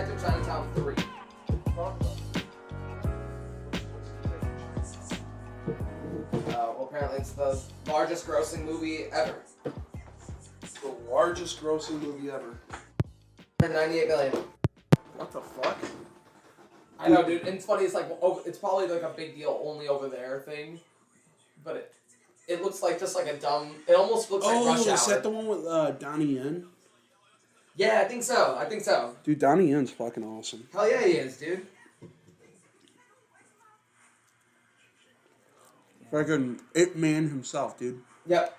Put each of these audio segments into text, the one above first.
Detective Chinatown 3. Well, apparently it's the largest grossing movie ever. The largest grossing movie ever. 198 million. What the fuck? I know, dude. And it's funny. It's like it's probably like a big deal only over there thing, but it looks like just like a dumb. It almost looks like Rush Hour. Oh, is that the one with Donnie Yen? Yeah, I think so. Dude, Donnie Yen's fucking awesome. Hell yeah, he is, dude. Fucking Ip Man himself, dude. Yep.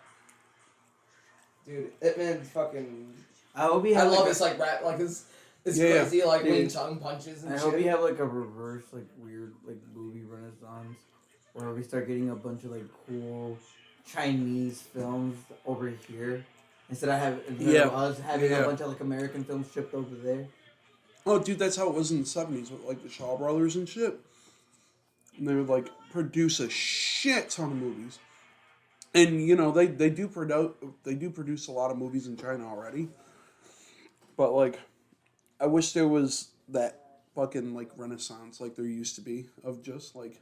Dude, Ip Man fucking. I hope you I have love his like rap, like his crazy like Wing Chun punches and I shit. hope you have like a reverse like weird like movie renaissance where we start getting a bunch of like cool Chinese films over here instead of us having a bunch of like American films shipped over there. Oh, dude, that's how it was in the 70s with like the Shaw Brothers and shit. And they would like produce a shit ton of movies. And you know, they do produce a lot of movies in China already. But like I wish there was that fucking like renaissance like there used to be of just like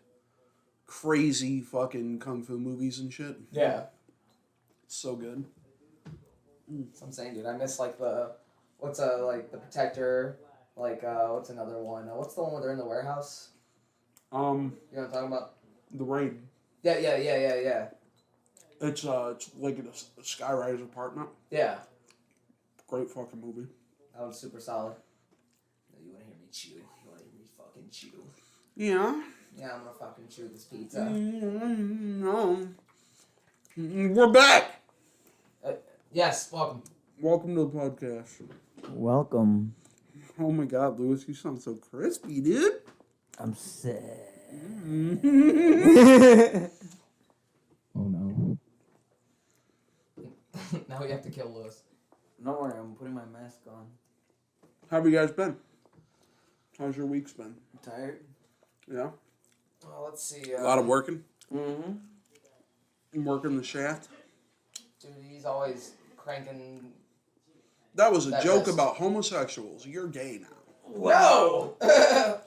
crazy fucking kung fu movies and shit. Yeah. It's so good. So I'm saying, dude, I miss like the The Protector, like what's another one? What's the one where they're in the warehouse? You know what I'm talking about? The Rain. Yeah. It's like a skyrider's apartment. Yeah. Great fucking movie. That was super solid. You wanna hear me chew? You wanna hear me fucking chew? Yeah. Yeah, I'm gonna fucking chew this pizza. No. We're back. Yes, welcome. Welcome to the podcast. Welcome. Oh my God, Lewis, you sound so crispy, dude. I'm sick. Oh no. Now we have to kill Lewis. Don't worry, I'm putting my mask on. How have you guys been? How's your week's been? I'm tired. Yeah. Well, let's see. A lot of working. Mm-hmm. Working the shaft. Dude, he's always cranking. That was a That joke wrist. about homosexuals. You're gay now. No!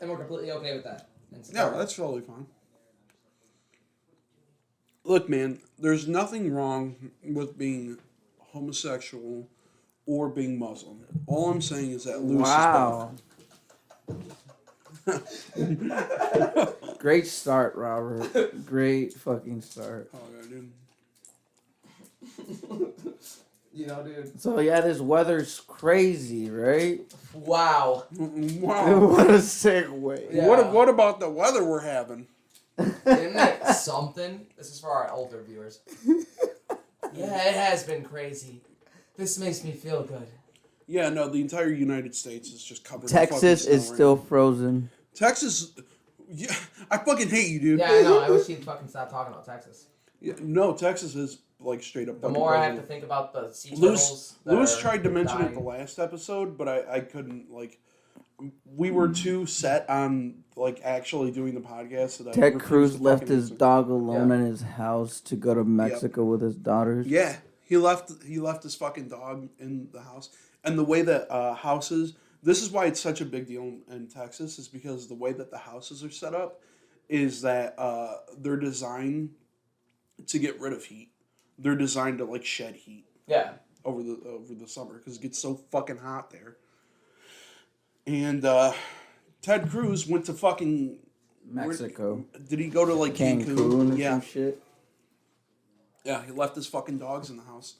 And we're completely okay with that. Yeah, that's totally fine. Look, man, there's nothing wrong with being homosexual or being Muslim. All I'm saying is that Lewis is both. Great start, Robert. Great fucking start. Oh, yeah, dude. You know, dude. So yeah, this weather's crazy, right? Wow. Wow. What a segue. Yeah. What about the weather we're having? Isn't it something? This is for our older viewers. Yeah, it has been crazy. This makes me feel good. Yeah, no, the entire United States is just covered in Texas fucking snow is right still now. frozen. Texas, yeah, I fucking hate you, dude. Yeah, I know. I wish he'd fucking stop talking about Texas. Yeah, no, Texas is like straight up. The fucking more I have to frozen. think about the sea Lewis turtles. that Lewis are tried to mention it dying. the last episode, but I couldn't, like, we were too set on, like, actually doing the podcast that I Ted refused Cruz to left fucking his answer. dog alone in his house to go to Mexico with his daughters. Yeah, he left his fucking dog in the house. And the way that houses, this is why it's such a big deal in Texas, is because the way that the houses are set up is that they're designed to get rid of heat. They're designed to, like, shed heat. Yeah. Over the summer because it gets so fucking hot there. And Ted Cruz went to fucking Mexico. Did he go to like Cancun or Yeah. some shit? Yeah, he left his fucking dogs in the house.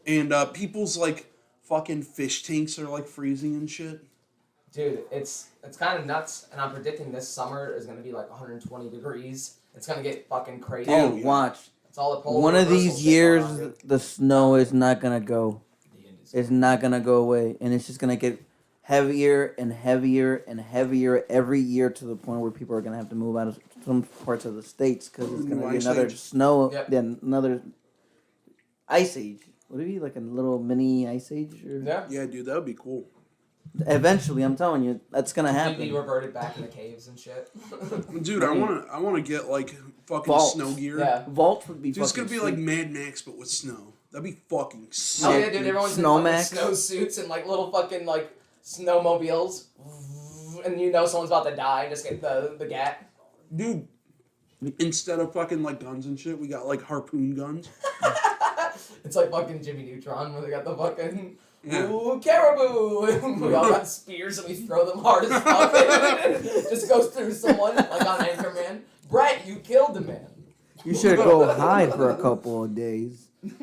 And people's like fucking fish tanks are like freezing and shit. Dude, it's kind of nuts, and I'm predicting this summer is going to be like 120 degrees. It's going to get fucking crazy. Oh, Dude, yeah. watch. It's all the polar One of reversal these shit years, going on, dude. the snow is not gonna go. It's not gonna go away, and it's just gonna get heavier and heavier and heavier every year to the point where people are gonna have to move out of some parts of the states because it's gonna be Ice another age. snow, Yep. then another ice age. Would it be like a little mini ice age? Or... Yeah. Yeah, dude, that would be cool. Eventually, I'm telling you, that's gonna Completely happen. reverted back in the caves and shit. Dude, I wanna get like fucking Vaults. snow gear. Yeah. Vault would be. Dude, it's fucking gonna be like sweet. Mad Max but with snow. That'd be fucking Oh sick. yeah, dude, everyone's in fucking Snowmax. snow suits and like little fucking like snowmobiles. and you know someone's about to die, just get the gat. Dude, instead of fucking like guns and shit, we got like harpoon guns. It's like fucking Jimmy Neutron where they got the fucking Yeah. ooh caribou. We all got spears and we throw them hard as fuck. Just goes through someone like on Anchorman. Brett, you killed the man. You should go hide for a couple of days. You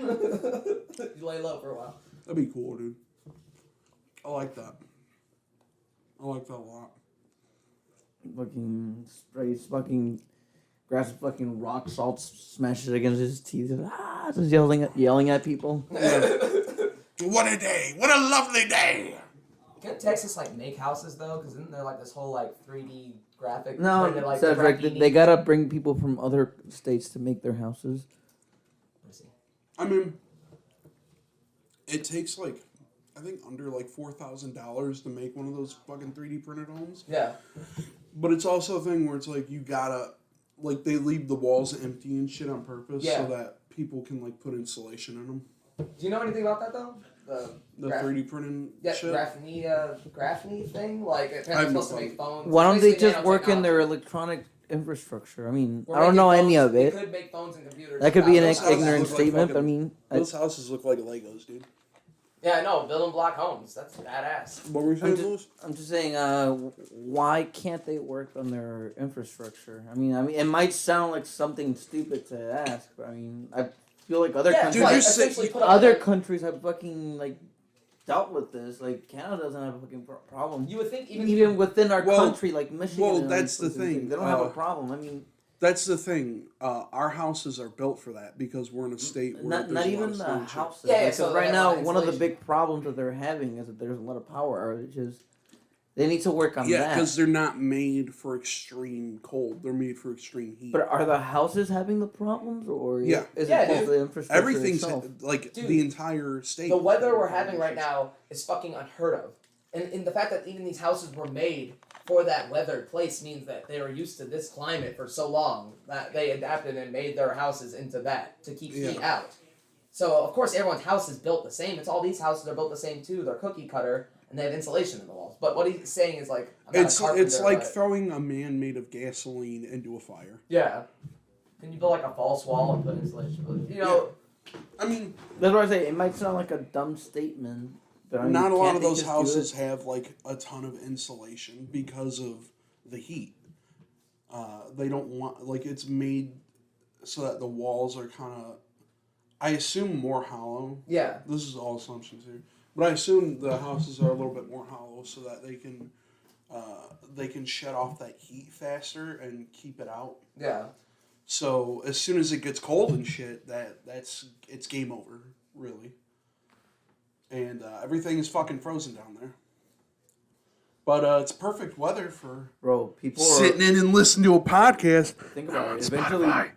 lay low for a while. That'd be cool, dude. I like that. I like that a lot. Fucking sprays fucking grabs fucking rock salt, smashes it against his teeth, just yelling at people. Yeah. What a day! What a lovely day! Can't Texas like make houses though? Because isn't there like this whole like 3D graphic? No, printed, like, Cedric, graffiti? they gotta bring people from other states to make their houses. I mean, it takes like, I think under like $4,000 to make one of those fucking 3D printed homes. Yeah. But it's also a thing where it's like you gotta, like they leave the walls empty and shit on purpose so that people can like put insulation in them. Do you know anything about that though? The 3D printing shit? graphene thing? Like, it's supposed to make phones. Why don't they Basically just work in their nanotechnology. electronic infrastructure? I mean, We're I don't making know phones, any of we it. could make phones and computers. That could be an Those houses ignorant look like statement, but I fucking- mean... Those houses look like Legos, dude. Yeah, I know. Building block homes. That's badass. What were you saying, Louis? I'm just saying, why can't they work on their infrastructure? I mean, it might sound like something stupid to ask, but I mean, I feel like other countries, dude, like, you're essentially put up other like- countries have fucking like dealt with this. Like Canada doesn't have a fucking problem. You would think Even within our country, like Michigan. well, and that's the places, thing. They don't have a problem. I mean, That's the thing. Our houses are built for that because we're in a state where not there's a lot even of the snow and shit. houses. Yeah, Because so they right have a now, lot of one of the insulation. big problems that they're having is that there's a lot of power outages. They need to work on Yeah, that. because they're not made for extreme cold. They're made for extreme heat. But are the houses having the problems, or Yeah. is Yeah, it just dude. the infrastructure Everything's itself? like Dude, the entire state. The weather we're having right now is fucking unheard of. And the fact that even these houses were made for that weathered place means that they were used to this climate for so long that they adapted and made their houses into that to keep heat out. So, of course, everyone's house is built the same. It's all these houses are built the same, too. They're cookie cutter, and they have insulation in the walls. But what he's saying is, like, I'm not a carpenter, It's like but- throwing a man made of gasoline into a fire. Yeah. Can you build, like, a false wall and put insulation? You know... I mean... That's what I say. It might sound like a dumb statement, but I mean, not a lot can't of they those just do houses it? have, like, a ton of insulation because of the heat. They don't want... Like, it's made so that the walls are kind of... I assume more hollow. Yeah. This is all assumptions here. But I assume the houses are a little bit more hollow so that they can shed off that heat faster and keep it out. Yeah. So as soon as it gets cold and shit, it's game over, really. And everything is fucking frozen down there. But it's perfect weather for People sitting in and listening to a podcast. Think about it. Spotify.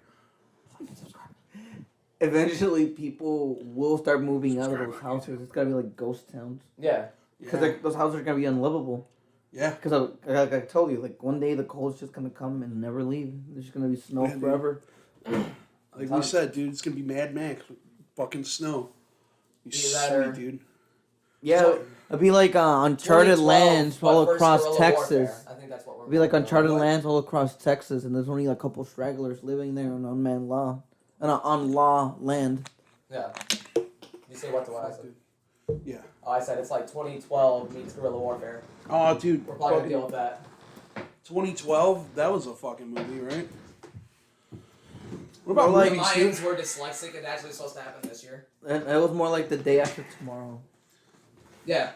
Eventually, people will start moving out of those houses. It's gotta be like ghost towns. Yeah. Because those houses are gonna be unlivable. Yeah. Because like I told you, like one day the cold's just gonna come and never leave. There's just gonna be snow forever. Like we said, dude, it's gonna be Mad Max with fucking snow. You sweet, dude. Yeah, it'd be like uncharted lands all across Texas. I think that's what we're It'd be like uncharted lands all across Texas, and there's only a couple stragglers living there on unmanned law, on law land. Yeah. You say what to what I said? Yeah. Oh, I said it's like 2012 meets guerrilla warfare. Oh, dude. We're probably gonna deal with that. 2012, that was a fucking movie, right? What Well, about like movies, Mayans dude? were dyslexic. It's actually supposed to happen this year. And it was more like the day after tomorrow. Yeah.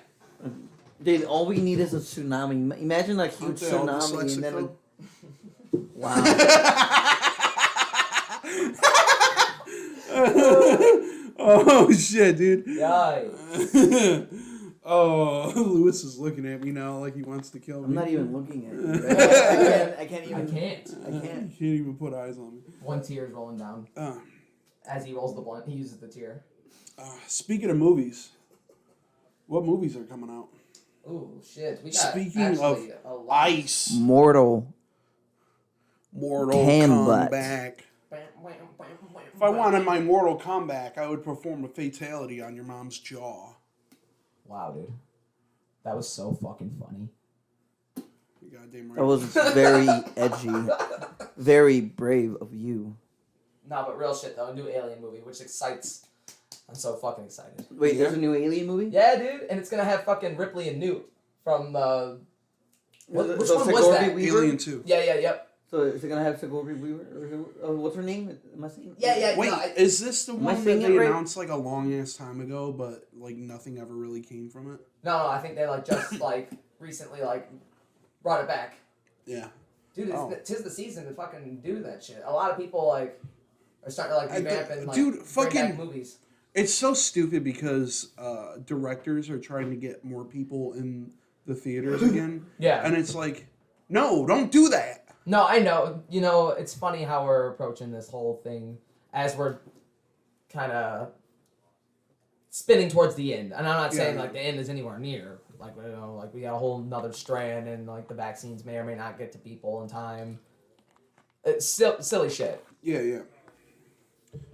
Dude, all we need is a tsunami. Imagine a huge Aren't they all tsunami and dyslexic, then though? wow. Oh shit, dude. Yikes. Oh, Lewis is looking at me now like he wants to kill me. I'm not even looking at you. I can't even. I can't. I can't. He can't even put eyes on me. One tear is rolling down. As he rolls the blunt, he uses the tear. Speaking of movies, what movies are coming out? Ooh, shit. We got Speaking of actually a lot. ice, Mortal Kombat. Kombat. If I wanted my Mortal Kombat, I would perform a fatality on your mom's jaw. Wow, dude. That was so fucking funny. You're goddamn right. That was very edgy, very brave of you. No, but real shit though, a new Alien movie, which excites. I'm so fucking excited. Wait, there's a new Alien movie? Yeah, dude, and it's gonna have fucking Ripley and Newt from the. Which one was Sigourney that? Weaver? Alien 2. Yep. So is it gonna have Sigourney Weaver? Or what's her name? Am I saying? Yeah. Wait, no, is this the I one that saying they it right? announced like a long ass time ago, but like nothing ever really came from it? No, I think they like just like recently like brought it back. Yeah. Dude, Oh. tis the season to fucking do that shit. A lot of people like are starting to like revamp and like dude, bring fucking- back movies. It's so stupid because directors are trying to get more people in the theaters again. Yeah. And it's like, no, don't do that. No, I know. You know, it's funny how we're approaching this whole thing as we're kind of spinning towards the end. And I'm not saying like the end is anywhere near. Like, you know, like we got a whole nother strand, and like the vaccines may or may not get to people in time. It's still silly shit. Yeah.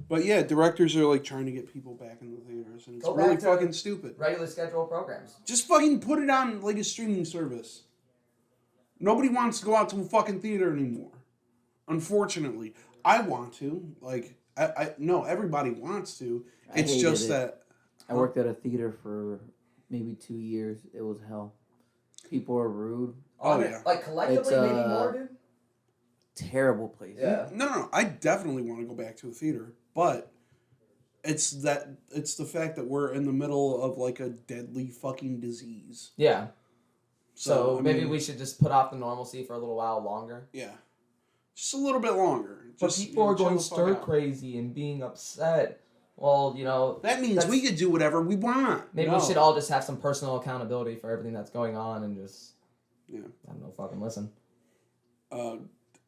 But yeah, directors are like trying to get people back in the theaters, and it's Go really back to fucking stupid. Regular scheduled programs. Just fucking put it on like a streaming service. Nobody wants to go out to a fucking theater anymore. Unfortunately, I want to. Like, I no, everybody wants to. It's hated just it. that I worked at a theater for maybe 2 years. It was hell. People are rude. Oh, yeah. Like collectively, It's, maybe more, dude. Terrible place. Yeah. No. I definitely want to go back to a theater, but it's the fact that we're in the middle of like a deadly fucking disease. Yeah. So I maybe mean, we should just put off the normalcy for a little while longer. Yeah, just a little bit longer. But Just, people are chill going the fuck stir out. crazy and being upset. Well, you know, That means we could do whatever we want. maybe we should all just have some personal accountability for everything that's going on and just, Yeah. I don't know, fucking listen.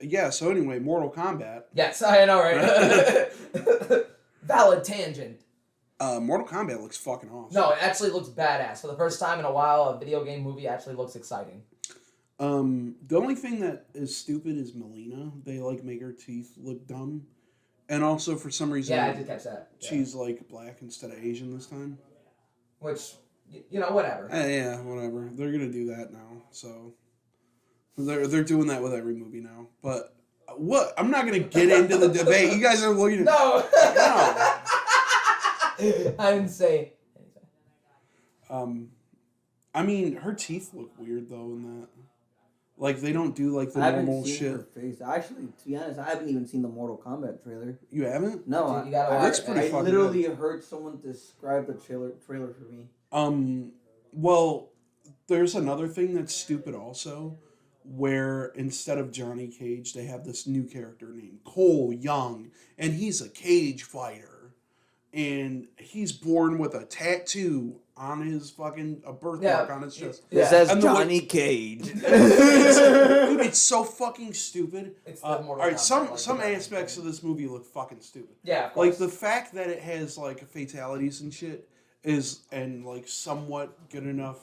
Yeah. So anyway, Mortal Kombat. Yes, I know, right? Valid tangent. Mortal Kombat looks fucking awesome. No, it actually looks badass. For the first time in a while, a video game movie actually looks exciting. The only thing that is stupid is Melina. They like make her teeth look dumb, and also for some reason, Yeah, I did catch that. Yeah. she's like black instead of Asian this time. Which, you know, whatever. Yeah, whatever. They're gonna do that now, so they're doing that with every movie now. But what? I'm not gonna get into the debate. You guys are looking at No! no. I didn't say anything. I mean, her teeth look weird though in that. Like they don't do like the I haven't normal seen shit. her face. Actually, to be honest, I haven't even seen the Mortal Kombat trailer. You haven't? No, Dude, you gotta I, watch That's it. pretty I fucking literally heard someone describe the trailer for me. Well, there's another thing that's stupid also, where instead of Johnny Cage, they have this new character named Cole Young, and he's a cage fighter, and he's born with a tattoo on his fucking a birthmark on his chest. Yeah. It says And the way- Johnny Cage. Dude, it's so fucking stupid. It's the All Mortal right, Kombat, like some the Dragon aspects thing. of this movie look fucking stupid. Yeah, of course. Like the fact that it has like fatalities and shit and like somewhat good enough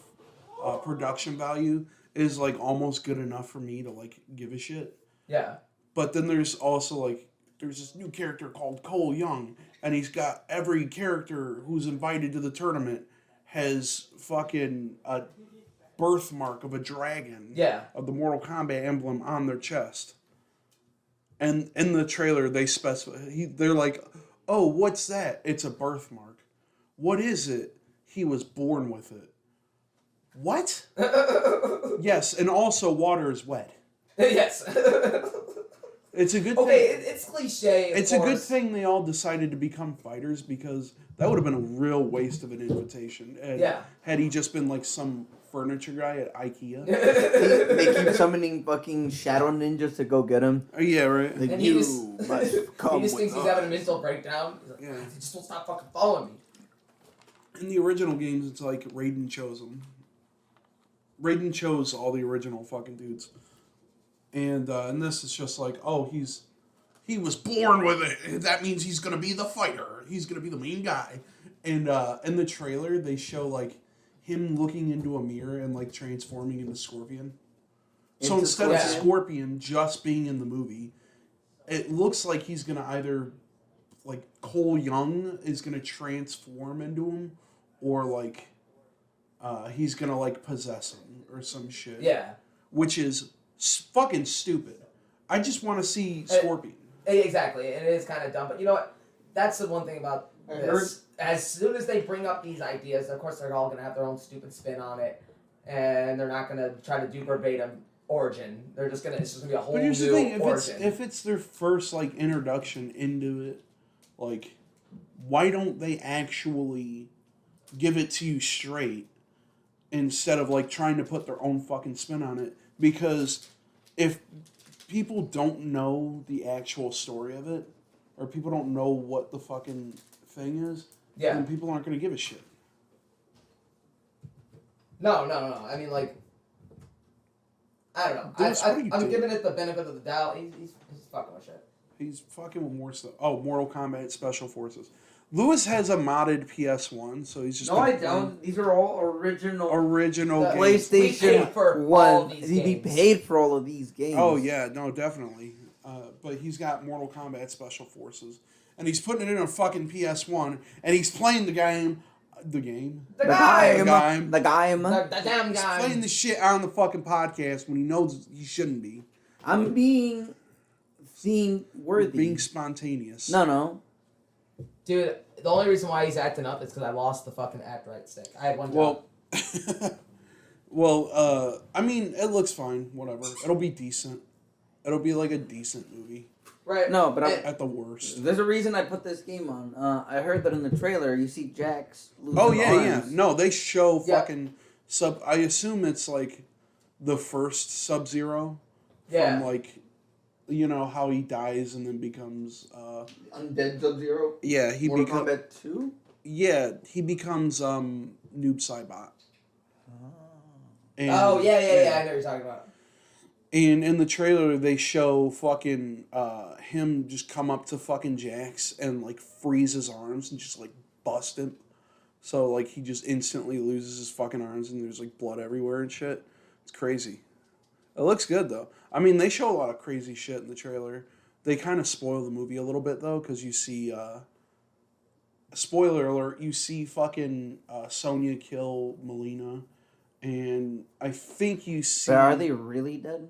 production value is like almost good enough for me to like give a shit. Yeah. But then there's also like there's this new character called Cole Young, and he's got every character who's invited to the tournament has fucking a birthmark of a dragon. Yeah. Of the Mortal Kombat emblem on their chest. And in the trailer, they specify they're like, "Oh, what's that? It's a birthmark. What is it? He was born with it. What? Yes, and also water is wet. Yes. It's a good Okay, thing. it's cliche. It's a good thing they all decided to become fighters because that would have been a real waste of an invitation. And Yeah. Had he just been like some furniture guy at IKEA. They keep summoning fucking shadow ninjas to go get him. Oh, yeah, right. Like, And you he just, must come he just with thinks he's us. having a mental breakdown. He's like, Yeah. He just won't stop fucking following me. In the original games, it's like Raiden chose him. Raiden chose all the original fucking dudes. And in this, it's just like, oh, he was born with it. That means he's going to be the fighter. He's going to be the main guy. And in the trailer, they show, like, him looking into a mirror and, like, transforming into Scorpion. So Into instead of Scorpion? Scorpion just being in the movie, it looks like he's going to either, like, Cole Young is going to transform into him, or, like, he's going to, like, possess him or some shit. Yeah. which is fucking stupid. I just want to see Scorpion. Exactly, and it is kind of dumb. But you know what? That's the one thing about I this. As soon as they bring up these ideas, of course they're all gonna have their own stupid spin on it, and they're not gonna try to do verbatim origin. They're just gonna. It's just gonna be a whole But here's new the thing: origin. if it's their first like introduction into it, like, why don't they actually give it to you straight instead of like trying to put their own fucking spin on it? Because if people don't know the actual story of it, or people don't know what the fucking thing is, then people aren't gonna give a shit. No. I mean, like, I don't know. I'm giving it the benefit of the doubt. He's fucking with shit. He's fucking with more stuff. Oh, Mortal Kombat Special Forces. Lewis has a modded PS1, so he's just... No, I don't. These are all original games. PlayStation for 1. these He games. paid for all of these games. Oh, yeah. No, definitely. But he's got Mortal Kombat Special Forces. And he's putting it in a fucking PS1, and he's playing the game. The damn He's guy. Playing the shit on the fucking podcast when he knows he shouldn't be. I'm being seen worthy. Being spontaneous. No. Dude, the only reason why he's acting up is because I lost the fucking act right stick. I had one job. I mean, it looks fine. Whatever. It'll be decent. It'll be like a decent movie. Right. No, but at the worst. There's a reason I put this game on. I heard that in the trailer you see Jax losing arms. No, they show fucking I assume it's like the first Sub-Zero. Yeah. From like, you know, how he dies and then becomes... Undead Sub-Zero? Yeah, he becomes... Mortal Kombat 2? Yeah, he becomes Noob Saibot. And, yeah, I know what you're talking about. And in the trailer, they show fucking him just come up to fucking Jax and like freeze his arms and just like bust him. So like he just instantly loses his fucking arms and there's like blood everywhere and shit. It's crazy. It looks good though. I mean, they show a lot of crazy shit in the trailer. They kind of spoil the movie a little bit though, because you see, spoiler alert, you see fucking Sonya kill Melina. And I think you see... But are they really dead?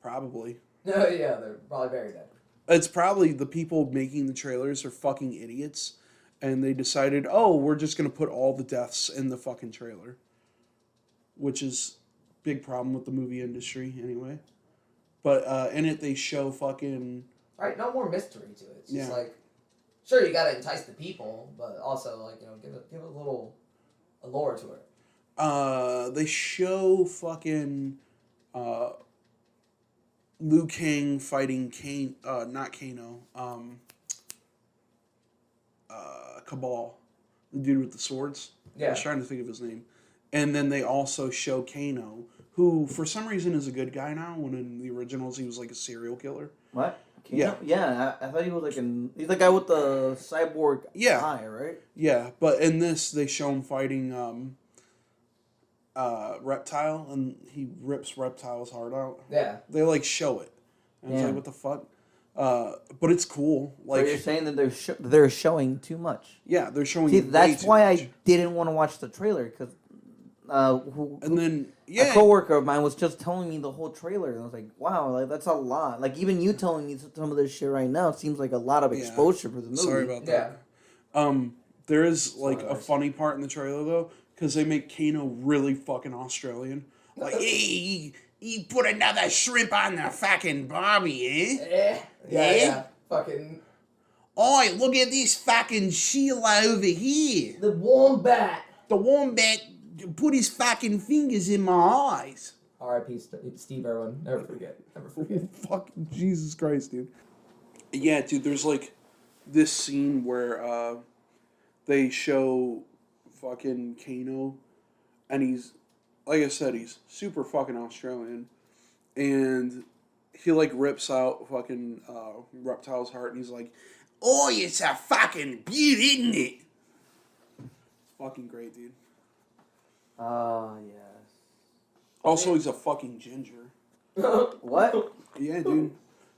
Probably. No, yeah, they're probably very dead. It's probably the people making the trailers are fucking idiots. And they decided, we're just going to put all the deaths in the fucking trailer. Which is a big problem with the movie industry, anyway. But in it, they show fucking... Right, no more mystery to it. It's just like... Sure, you got to entice the people, but also, like, you know, give a little allure to it. They show fucking Liu Kang fighting not Kano, Cabal, the dude with the swords. Yeah. I was trying to think of his name. And then they also show Kano, who for some reason is a good guy now, when in the originals he was like a serial killer. What? Kano? Yeah, I thought he was like he's the guy with the cyborg eye, right? Yeah, but in this they show him fighting Reptile, and he rips Reptile's heart out. Yeah. They like show it. And it's like, what the fuck? But it's cool. Like, so you're saying that they're showing too much. Yeah, they're showing. See, that's why much. I didn't want to watch the trailer, because a coworker of mine was just telling me the whole trailer, and I was like, wow, like that's a lot. Like even you telling me some of this shit right now, it seems like a lot of exposure for the movie. Sorry about that. Yeah. There is like a funny part in the trailer though, because they make Kano really fucking Australian. Like, hey, he put another shrimp on the fucking barbie, eh? Yeah. Fucking. Oh, look at this fucking Sheila over here. The wombat. The wombat put his fucking fingers in my eyes. R.I.P. Steve Irwin. Never forget. Fucking Jesus Christ, dude. Yeah, dude, there's like this scene where they show fucking Kano, and he's, like I said, he's super fucking Australian, and he like rips out fucking Reptile's heart, and he's like, oh, it's a fucking beaut, isn't it? Fucking great, dude. Yes. Also, he's a fucking ginger. What? Yeah, dude.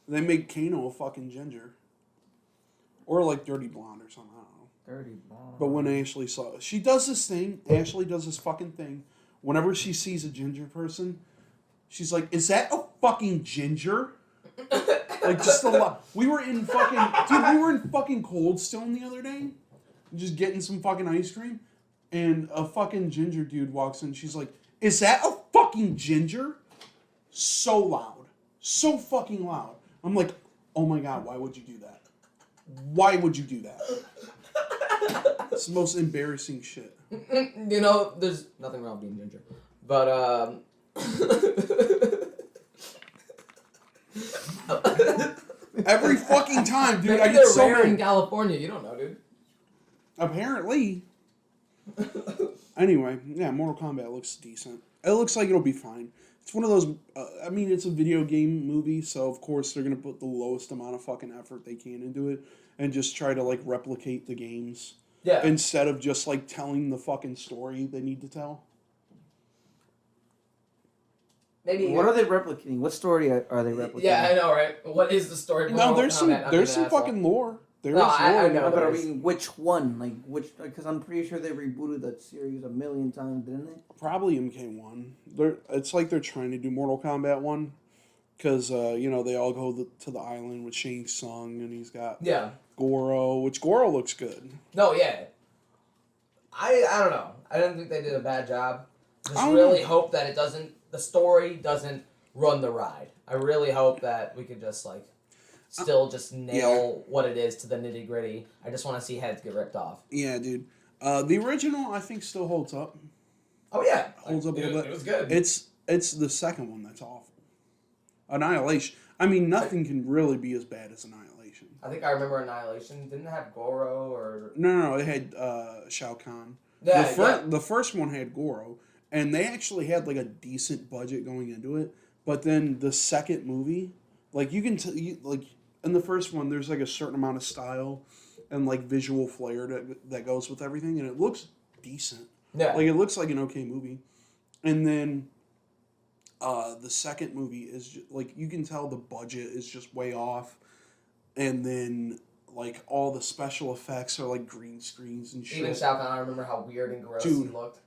They make Kano a fucking ginger. Or like dirty blonde or something, I don't know. Dirty blonde. But when Ashley saw Ashley does this fucking thing. Whenever she sees a ginger person, She's like, is that a fucking ginger? Like, just a lot. We were in fucking Cold Stone the other day, just getting some fucking ice cream, and a fucking ginger dude walks in. She's like, is that a fucking ginger? So loud. So fucking loud. I'm like, oh my god, why would you do that? Why would you do that? It's the most embarrassing shit. You know, there's nothing wrong with being ginger. But, Every fucking time, dude, maybe I get they're so rare in mad. California. You don't know, dude. Apparently. Anyway, yeah, Mortal Kombat looks decent. It looks like it'll be fine. It's one of those, I mean, it's a video game movie, so of course they're going to put the lowest amount of fucking effort they can into it and just try to, like, replicate the games. Yeah. Instead of just, like, telling the fucking story they need to tell. Maybe. What are they replicating? What story are they replicating? Yeah, I know, right? What is the story? of No, Mortal there's Kombat? some fucking lore. There's No, lore. I know. No, but I there is. mean, which one? Like, which? Because I'm pretty sure they rebooted that series a million times, didn't they? Probably MK1. It's like they're trying to do Mortal Kombat 1. Because, you know, they all go to the island with Shang Tsung, and he's got Goro, which Goro looks good. No, yeah. I don't know. I don't think they did a bad job. Just I don't really know. hope that the story doesn't run the ride. I really hope that we could just, like, still just nail what it is to the nitty gritty. I just want to see heads get ripped off. Yeah, dude. The original, I think, still holds up. Oh, yeah. Holds up a little bit. It was good. It's the second one that's awful. Annihilation. I mean, nothing can really be as bad as Annihilation. I think I remember Annihilation. Didn't it have Goro or... No, it had Shao Kahn. Yeah, The first one had Goro, and they actually had, like, a decent budget going into it. But then the second movie, like, you can like, in the first one, there's, like, a certain amount of style and, like, visual flair that goes with everything, and it looks decent. Yeah. Like, it looks like an okay movie. And then the second movie is, just, like, you can tell the budget is just way off. And then, like, all the special effects are, like, green screens and shit. Even Shao Kahn, I remember how weird and gross he looked.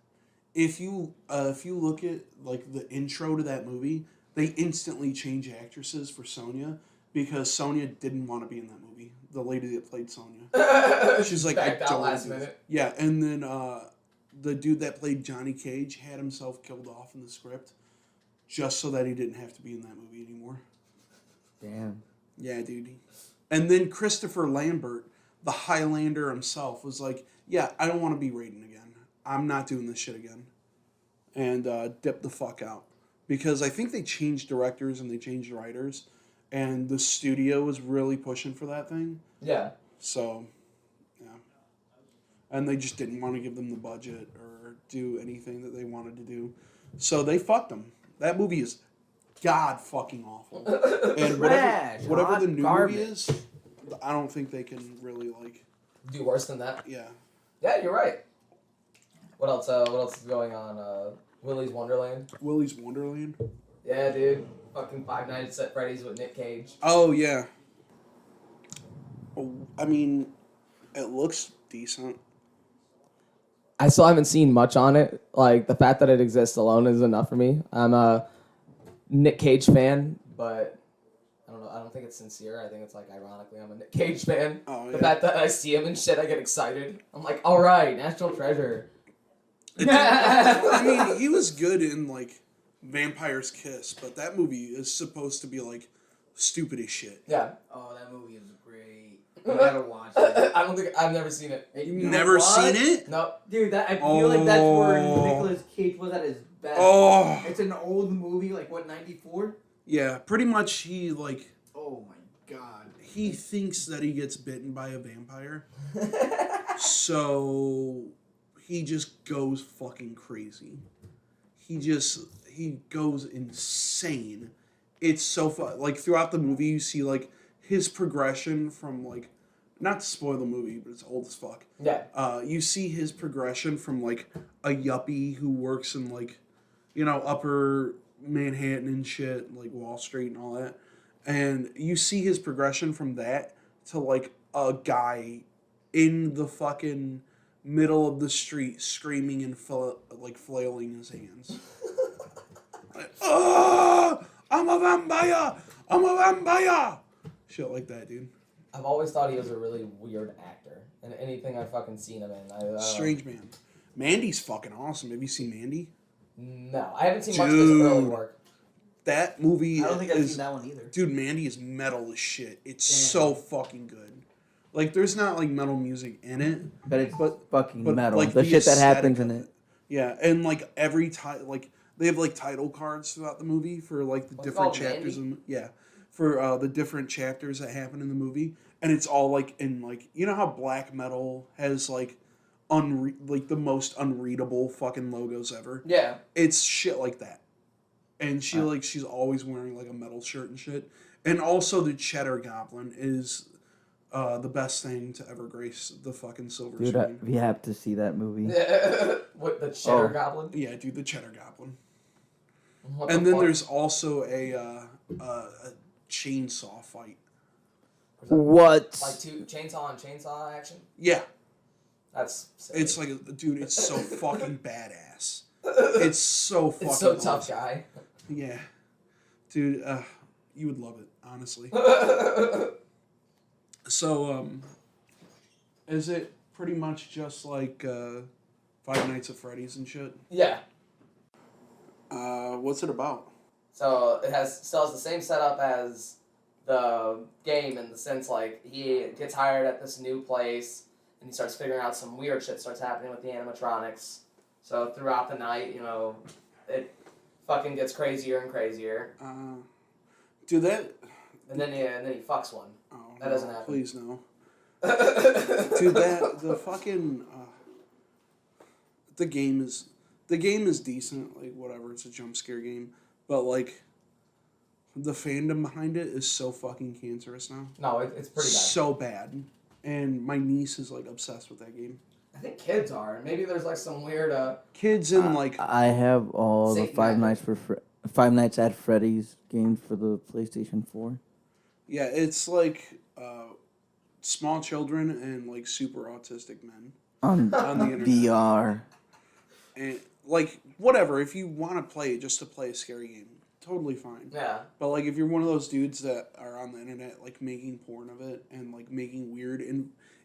If you look at, like, the intro to that movie, they instantly change actresses for Sonya because Sonya didn't want to be in that movie. The lady that played Sonya. She's like, backed I out don't last do this. minute. Yeah, and then the dude that played Johnny Cage had himself killed off in the script just so that he didn't have to be in that movie anymore. Damn. Yeah, dude. And then Christopher Lambert, the Highlander himself, was like, yeah, I don't want to be Raiden again. I'm not doing this shit again. And dipped the fuck out. Because I think they changed directors and they changed writers. And the studio was really pushing for that thing. Yeah. So, yeah. And they just didn't want to give them the budget or do anything that they wanted to do. So they fucked them. That movie is god fucking awful. And whatever the new movie is, I don't think they can really, like... Do worse than that? Yeah. Yeah, you're right. What else is going on? Willy's Wonderland? Willy's Wonderland? Yeah, dude. Fucking Five Nights at Freddy's with Nick Cage. Oh, yeah. I mean, it looks decent. I still haven't seen much on it. Like, the fact that it exists alone is enough for me. I'm a Nick Cage fan, but I don't know. I don't think it's sincere. I think it's, like, ironically, I'm a Nick Cage fan. Oh, The yeah. fact that I see him and shit, I get excited. I'm like, all right, National Treasure. I mean, he was good in, like, Vampire's Kiss, but that movie is supposed to be, like, stupid as shit. Yeah. Oh, that movie is great. You gotta watch it. I've never seen it. You've never seen it? No. Dude, I feel like that's where Nicolas Cage was at his best. Oh. It's an old movie, like, what, 94? Yeah, pretty much he, like... Oh, my God. He thinks that he gets bitten by a vampire. So... he just goes fucking crazy. He goes insane. It's so fun. Like, throughout the movie, you see, like, his progression from, like, not to spoil the movie, but it's old as fuck. Yeah. You see his progression from, like, a yuppie who works in, like, you know, upper Manhattan and shit, like Wall Street and all that. And you see his progression from that to, like, a guy in the fucking middle of the street screaming and, like, flailing his hands. I'm a vampire! I'm a vampire! Shit like that, dude. I've always thought he was a really weird actor. In anything I've fucking seen him in. I don't know. Strange man. Mandy's fucking awesome. Have you seen Mandy? No, I haven't seen much of his early work. That movie I don't think I've seen that one either. Dude, Mandy is metal as shit. It's so fucking good. Like, there's not, like, metal music in it. But it's fucking metal. Like, the shit that happens in aesthetic of it. Yeah, and, like, every time, like, they have, like, title cards throughout the movie for, like, the different chapters. For the different chapters that happen in the movie. And it's all, like, in, like, you know how black metal has, like, the most unreadable fucking logos ever? Yeah. It's shit like that. And she's always wearing, like, a metal shirt and shit. And also the Cheddar Goblin is the best thing to ever grace the fucking silver screen. We have to see that movie. What, the Cheddar Goblin? Yeah, dude, the Cheddar Goblin. What And the then fuck? there's also a chainsaw fight. What? Like chainsaw on chainsaw action? Yeah. That's sick. It's like, dude, it's so fucking badass. It's so fucking It's so tough, awesome. guy. Yeah. Dude, you would love it, honestly. So, is it pretty much just like Five Nights at Freddy's and shit? Yeah. What's it about? So it still has the same setup as the game in the sense like he gets hired at this new place and he starts figuring out some weird shit starts happening with the animatronics. So throughout the night, it fucking gets crazier and crazier. Dude, that... And then he fucks one. Oh, That doesn't happen. Please, no. Dude, the fucking... the game is decent, like, whatever, it's a jump scare game. But, like, the fandom behind it is so fucking cancerous now. No, it's pretty bad. So bad. And my niece is, like, obsessed with that game. I think kids are. Maybe there's like some weird Kids in, like... I have all the Saint Five Nights at Freddy's games for the PlayStation 4. Yeah, it's like small children and like super autistic men On the internet. VR. And like whatever, if you want to play it just to play a scary game, totally fine. yeah. But like if you're one of those dudes that are on the internet like making porn of it and like making weird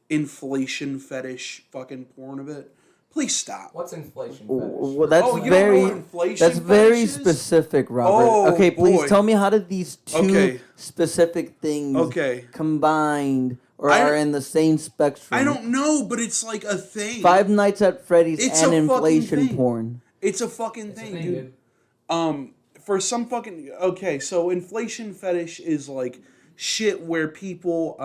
inflation fetish fucking porn of it, please stop. What's inflation fetish? Well, that's You don't know very what inflation that's very fetish is? specific, Robert. Oh, okay, please boy. tell me how did these two Okay. specific things combined or I are don't- in the same spectrum? I don't know, but it's like a thing. Five Nights at Freddy's It's and a fucking inflation thing. porn. It's a fucking It's a thing, thing, dude. For some fucking... Okay, so inflation fetish is, like, shit where people,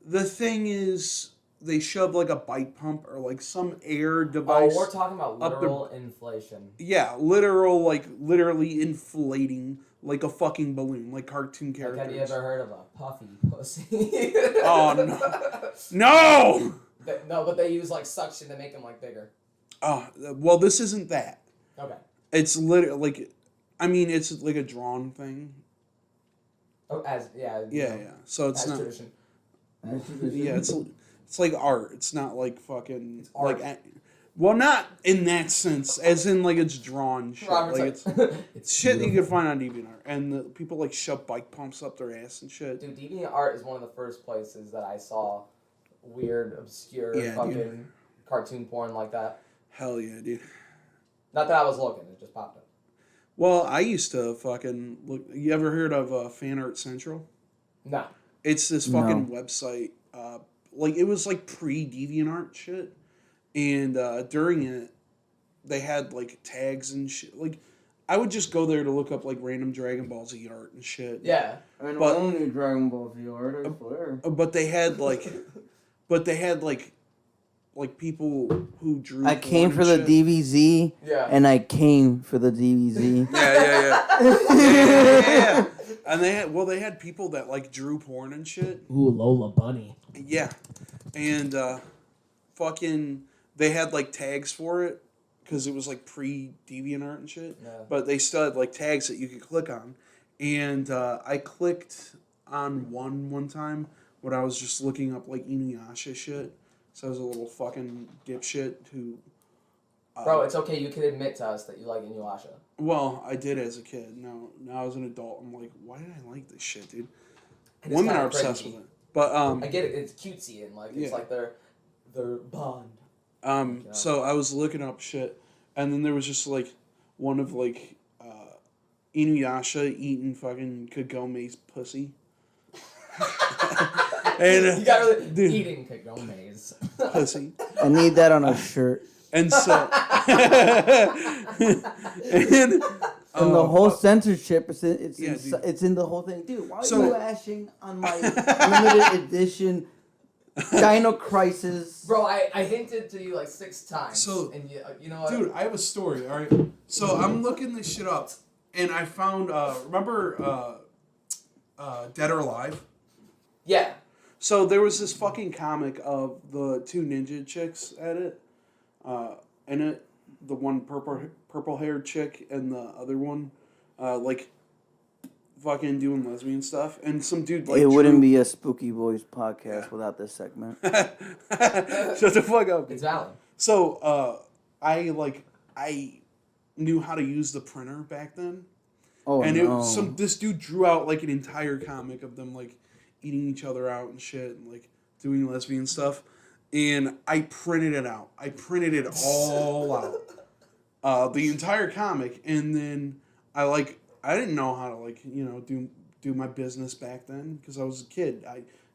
the thing is, they shove, like, a bike pump or, like, some air device... Oh, we're talking about up literal inflation. Yeah, literally inflating, like, a fucking balloon, like cartoon Like, characters. have you ever heard of a puffy pussy? Oh, no. No! No, but they use, like, suction to make them, like, bigger. Oh, well, this isn't that. Okay. It's literally, like... I mean, it's, like, a drawn thing. Oh, Yeah, know, yeah. So it's as not... tradition. Yeah, it's like art. It's not like fucking It's art. like well, not in that sense, as in like it's drawn shit. Robert's Like like, it's shit that you can find on DeviantArt, and the people like shove bike pumps up their ass and shit. Dude, DeviantArt is one of the first places that I saw weird, obscure, Yeah, fucking dude. cartoon porn like that. Hell yeah, dude. Not that I was looking, it just popped up. Well, I used to fucking look. You ever heard of Fan Art Central? No. It's this fucking website. Like it was like pre-DeviantArt shit, and during it, they had like tags and shit. Like I would just go there to look up like random Dragon Ball Z art and shit. Yeah. And But- only Dragon Ball VR, I swear. But they had like people who drew. I came porn for and the shit. DVZ, Yeah. and I came for the DVZ. Yeah. And they had people that like drew porn and shit. Ooh, Lola Bunny. Yeah, and fucking they had like tags for it because it was like pre DeviantArt and shit. Yeah. But they still had like tags that you could click on, and I clicked on one time when I was just looking up like Inuyasha shit. So I was a little fucking dipshit who Bro, it's okay. You can admit to us that you like Inuyasha. Well, I did as a kid. Now as an adult, I'm like, why did I like this shit, dude? And Women kinda are obsessed cringy. with it. But I get it. It's cutesy and like it's Yeah. like their bond. So I was looking up shit, and then there was just like one of like Inuyasha eating fucking Kagome's pussy. And You got really dude, eating Kagome's pussy. I need that on a shirt. And so And the whole censorship, it's Yeah, dude. it's in the whole thing. Dude, why are So- you ashing on my limited edition Dino Crisis? Bro, I hinted to you like 6 times. So- and you know what? dude, I have a story, alright? So I'm looking this shit up, and I found remember Dead or Alive? Yeah. So there was this fucking comic of the 2 ninja chicks at it. In it, the one purple haired chick and the other one, like fucking doing lesbian stuff, and some dude like It wouldn't be a Spooki Boiz podcast without this segment. Shut the fuck up. It's valid. So I knew how to use the printer back then, Oh and no! this dude drew out like an entire comic of them like eating each other out and shit, and like doing lesbian stuff. And I printed it out. I printed it all out, the entire comic. And then I didn't know how to do my business back then because I was a kid.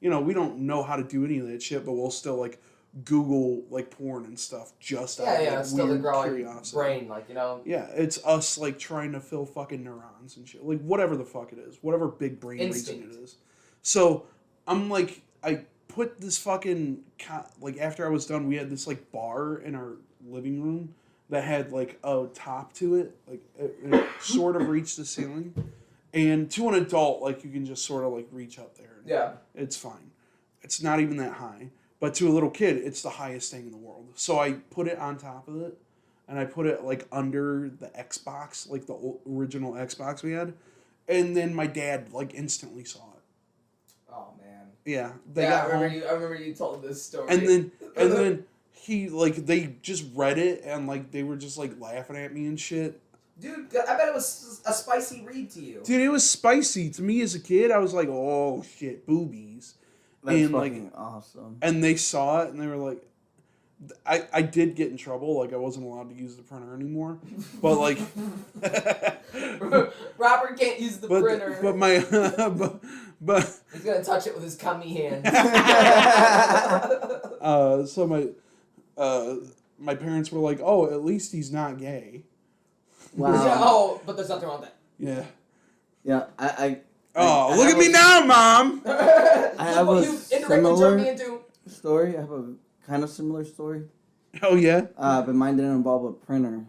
We don't know how to do any of that shit, but we'll still like Google like porn and stuff just out Yeah, of it's still the weird growing curiosity. brain, like, you know. Yeah, it's us like trying to fill fucking neurons and shit, like whatever the fuck it is, whatever big brain Instinct. reason it is. So I'm like, I put this fucking like after I was done, we had this like bar in our living room that had like a top to it, like it sort of reached the ceiling, and to an adult, like you can just sort of like reach up there. And Yeah. it's fine. It's not even that high, but to a little kid, it's the highest thing in the world. So I put it on top of it, and I put it like under the Xbox, like the original Xbox we had, and then my dad like instantly saw it. Oh man. Yeah, I remember you told this story. and then he like they just read it and like they were just like laughing at me and shit. Dude, I bet it was a spicy read to you. Dude, it was spicy to me as a kid. I was like, oh shit, boobies. That's and fucking awesome. And they saw it and they were like, I did get in trouble. Like I wasn't allowed to use the printer anymore, but like, Robert can't use the printer. But my but he's gonna touch it with his cummy hand. So my parents were like, oh, at least he's not gay. Wow. Yeah, oh, but there's nothing wrong with that. Yeah. Yeah, Oh, look at me now, Mom! I have a You indirectly turned me into. story. I have a kind of similar story. Oh, yeah? But mine didn't involve a printer,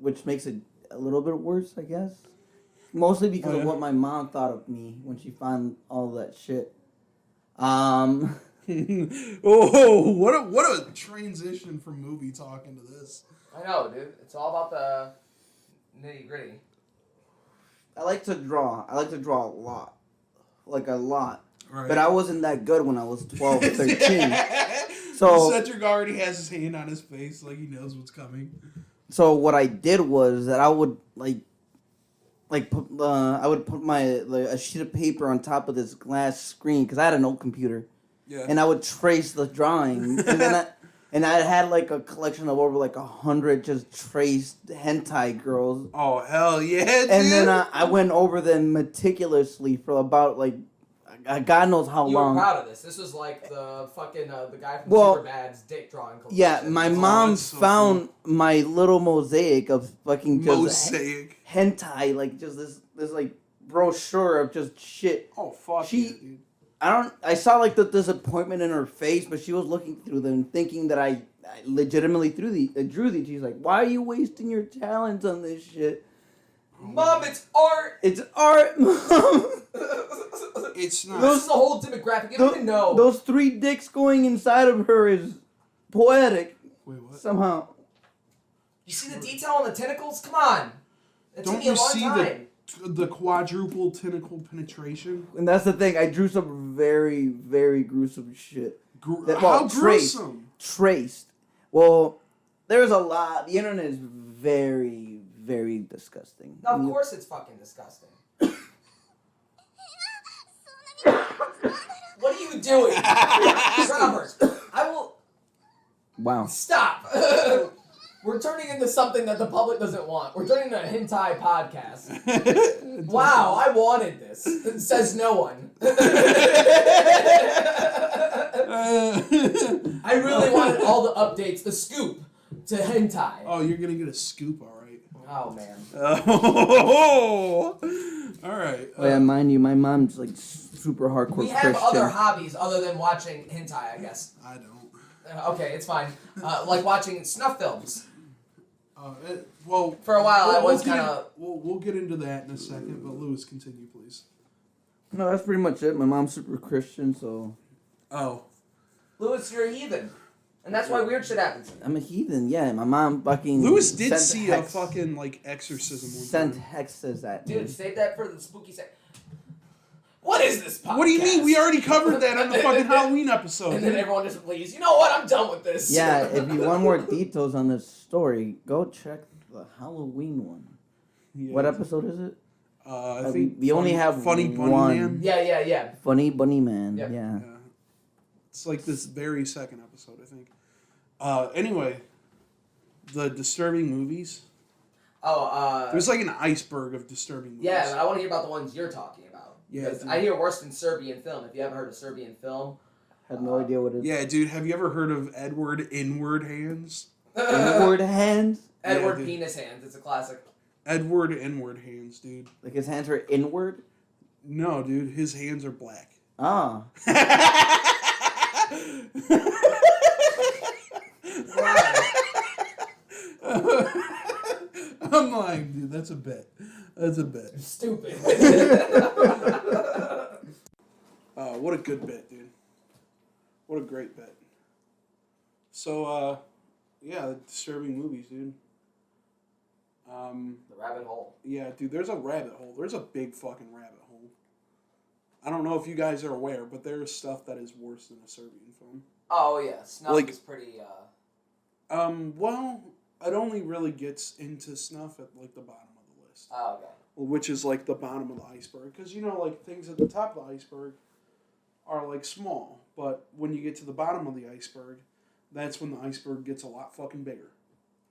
which makes it a little bit worse, I guess. Mostly because of what my mom thought of me when she found all that shit. Oh, what a transition from movie talking to this. I know, dude. It's all about the nitty gritty. I like to draw. I like to draw a lot. Like a lot. Right. But I wasn't that good when I was 12 or 13. So Cedric already has his hand on his face like he knows what's coming. So what I did was that I would I would put a sheet of paper on top of this glass screen because I had an old computer. Yeah. And I would trace the drawing, and I had like a collection of over like 100 just traced hentai girls. Oh hell yeah, dude. And then I went over them meticulously for about like God knows how You long. were proud of this. This was like the fucking the guy from Well, Superbad's dick drawing collection. Yeah, my mom that's so found my little mosaic of fucking just Mosaic. hentai, like just this like brochure of just shit. Oh fuck She- yeah, dude. I saw like the disappointment in her face, but she was looking through them, thinking that I legitimately drew these. She's like, "Why are you wasting your talents on this shit? Mom, it's art. It's art, Mom." It's not. This is the whole demographic. You don't even know. Those 3 dicks going inside of her is poetic Wait, what? somehow. You see the detail on the tentacles? Come on. It took Don't me a you long see time. the quadruple tentacle penetration? And that's the thing. I drew some very, very gruesome shit. That- How well, traced. gruesome! Traced. Well, There's a lot. The internet is very, very disgusting. No, of course it's fucking disgusting. What are you doing? Robert, I will... Wow. Stop! We're turning into something that the public doesn't want. We're turning into a hentai podcast. Wow, I wanted this. It says no one. I really wanted all the updates, the scoop, to hentai. Oh, you're gonna get a scoop, all right. Oh, man. Oh, all right. Oh, yeah, mind you, my mom's like super hardcore We have Christian. other hobbies other than watching hentai, I guess. I don't. Okay, it's fine. Like watching snuff films. Well, For a while, I was get kind of... We'll get into that in a second, but Lewis, continue, please. No, that's pretty much it. My mom's super Christian, so... Oh. Lewis, you're a heathen. And that's why weird shit happens. I'm a heathen, yeah. My mom fucking... Lewis did sent see hex, a fucking, like, exorcism one Sent time. hexes at me. Dude, save that for the spooky set. What is this podcast? What do you mean? We already covered that on the fucking Halloween episode. And then everyone just leaves. You know what? I'm done with this. Yeah, if you want more details on this story, go check the Halloween one. Yeah. What episode is it? I think we only have Funny Bunny one. Man. Yeah. Funny Bunny Man. Yep. Yeah. Yeah. It's like this very second episode, I think. Anyway, the disturbing movies. Oh, There's like an iceberg of disturbing movies. yeah, but I want to hear about the ones you're talking about. Yeah, Because dude. I hear worse than Serbian film. If you haven't heard of Serbian film. Had no idea what it is. Yeah, dude, have you ever heard of Edward Inward Hands? Inward hands? Edward dude. Penis Hands. It's a classic. Edward Inward Hands, dude. Like his hands are inward? No, dude, his hands are black. Ah. I'm lying, dude. That's a bit. Stupid. What a good bit, dude. What a great bit. So, yeah, disturbing movies, dude. The rabbit hole. Yeah, dude, there's a rabbit hole. There's a big fucking rabbit hole. I don't know if you guys are aware, but there's stuff that is worse than a Serbian film. Oh, yeah. Snuff Like- is pretty, Well, it only really gets into snuff at, like, the bottom of the list. Oh, okay. Which is, like, the bottom of the iceberg. Because, you know, like, things at the top of the iceberg are, like, small. But when you get to the bottom of the iceberg, that's when the iceberg gets a lot fucking bigger.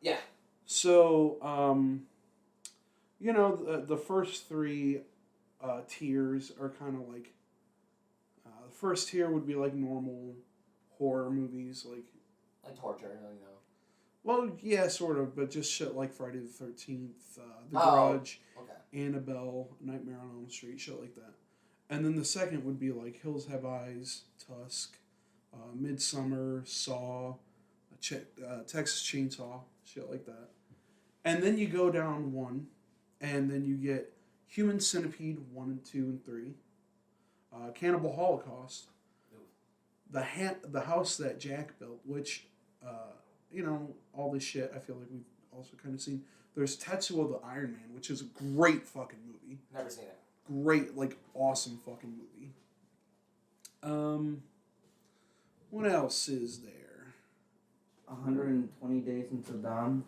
Yeah. So, you know, the first three tiers are kind of like... the first tier would be, like, normal horror movies, like... Like torture, you know. Well, yeah, sort of, but just shit like Friday the 13th, The Oh, Grudge, okay. Annabelle, Nightmare on Elm Street, shit like that. And then the second would be like Hills Have Eyes, Tusk, Midsummer, Saw, Texas Chainsaw, shit like that. And then you go down one, and then you get Human Centipede 1 and 2 and 3, Cannibal Holocaust, the House That Jack Built, which... you know, all this shit I feel like we've also kind of seen. There's Tetsuo the Iron Man, which is a great fucking movie. Never seen it. Great, like, awesome fucking movie. What else is there? 120 Days into Dawn.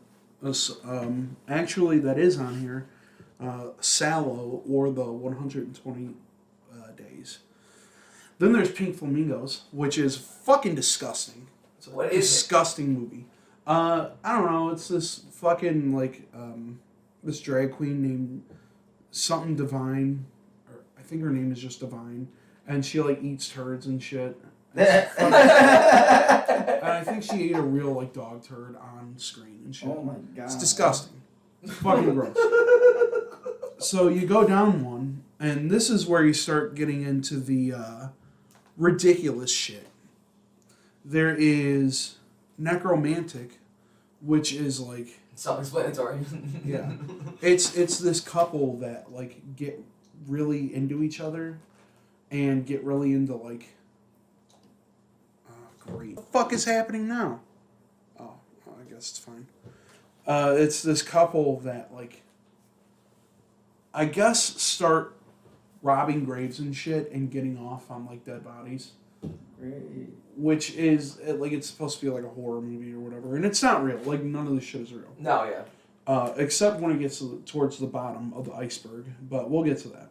Actually, that is on here. Sallow, or the 120 Days. Then there's Pink Flamingos, which is fucking disgusting. It's a What is it? disgusting movie. I don't know. It's this fucking, like, this drag queen named something Divine, or I think her name is just Divine, and she, like, eats turds and shit. And I think she ate a real, like, dog turd on screen and shit. Oh my god. It's disgusting. It's fucking gross. So you go down one, and this is where you start getting into the ridiculous shit. There is Necromantic, which is like... Self-explanatory. Yeah. It's this couple that, like, get really into each other and get really into, like... great. What the fuck is happening now? Oh, I guess it's fine. It's this couple that, like... I guess start robbing graves and shit and getting off on, like, dead bodies. Great. which is like it's supposed to be like a horror movie or whatever, and it's not real. Like none of this shit is real. No, yeah. Except when it gets towards the bottom of the iceberg, but we'll get to that.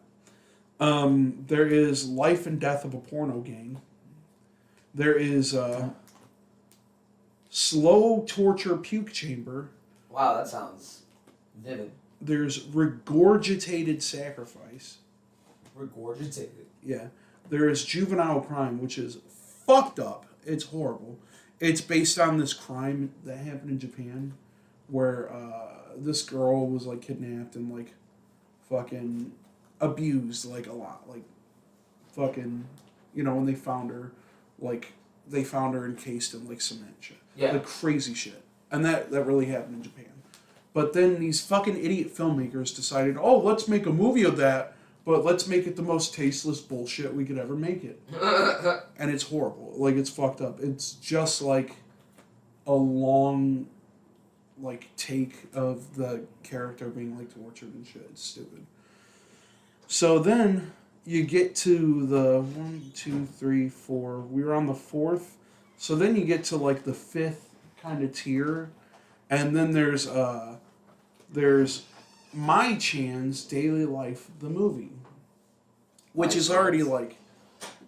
There is Life and Death of a Porno Gang. There is Slow Torture Puke Chamber. Wow, that sounds vivid. There's Regurgitated Sacrifice. Regurgitated. Yeah. There is Juvenile Crime, which is fucked up. It's horrible. It's based on this crime that happened in Japan where this girl was like kidnapped and like fucking abused like a lot. Like fucking, you know, when they found her, like they found her encased in like cement shit. Yeah. Like crazy shit. And that really happened in Japan. But then these fucking idiot filmmakers decided, oh, let's make a movie of that, but let's make it the most tasteless bullshit we could ever make it. And it's horrible. Like, it's fucked up. It's just like a long, like, take of the character being, like, tortured and shit. It's stupid. So then you get to the 1, 2, 3, 4. We were on the 4th. So then you get to, like, the 5th kind of tier. And then there's My Chan's Daily Life, the movie. Which is already, like,